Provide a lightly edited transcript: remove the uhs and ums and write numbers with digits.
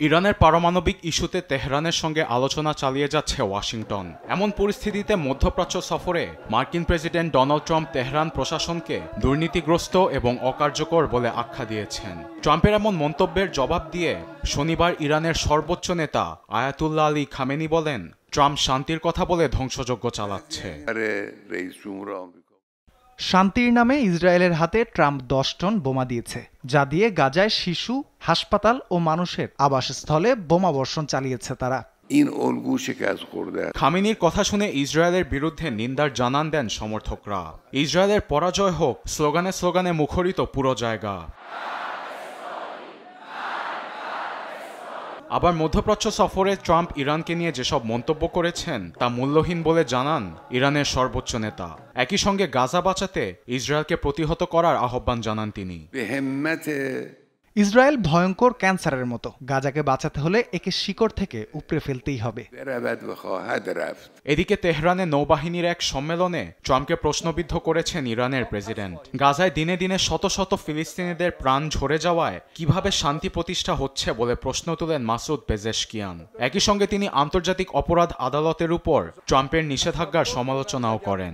ইরানের পারমাণবিক ইস্যুতে তেহরানের সঙ্গে আলোচনা চালিয়ে যাচ্ছে ওয়াশিংটন। এমন পরিস্থিতিতে মধ্যপ্রাচ্য সফরে মার্কিন প্রেসিডেন্ট ডোনাল্ড ট্রাম্প তেহরান প্রশাসনকে দুর্নীতিগ্রস্ত এবং অকার্যকর বলে আখ্যা দিয়েছেন। ট্রাম্পের এমন মন্তব্যের জবাব দিয়ে শনিবার ইরানের সর্বোচ্চ নেতা আয়াতুল্লাহ আলী খামেনি বলেন, ট্রাম্প শান্তির কথা বলে ধ্বংসযজ্ঞ চালাচ্ছে। শান্তির নামে ইসরায়েলের হাতে ট্রাম্প 10 টন বোমা দিয়েছে, যা দিয়ে গাজায় শিশু, হাসপাতাল ও মানুষের আবাসস্থলে বোমা বর্ষণ চালিয়েছে তারা। খামেনির কথা শুনে ইসরায়েলের বিরুদ্ধে নিন্দার জানান দেন সমর্থকরা। ইসরায়েলের পরাজয় হোক স্লোগানে স্লোগানে মুখরিত পুরো জায়গা। আবার মধ্যপ্রাচ্য সফরে ট্রাম্প ইরানকে নিয়ে যেসব মন্তব্য করেছেন তা মূল্যহীন বলে জানান ইরানের সর্বোচ্চ নেতা। একই সঙ্গে গাজা বাঁচাতে ইসরায়েলকে প্রতিহত করার আহ্বান জানান তিনি। ইসরায়েল ভয়ঙ্কর ক্যান্সারের মতো, গাজাকে বাঁচাতে হলে একে শিকড় থেকে উপড়ে ফেলতেই হবে। এদিকে তেহরানে নৌবাহিনীর এক সম্মেলনে ট্রাম্পকে প্রশ্নবিদ্ধ করেছেন ইরানের প্রেসিডেন্ট। গাজায় দিনে দিনে শত শত ফিলিস্তিনিদের প্রাণ ঝরে যাওয়ায় কিভাবে শান্তি প্রতিষ্ঠা হচ্ছে বলে প্রশ্ন তুলেন মাসুদ পেজেশকিয়ান। একই সঙ্গে তিনি আন্তর্জাতিক অপরাধ আদালতের উপর ট্রাম্পের নিষেধাজ্ঞার সমালোচনাও করেন।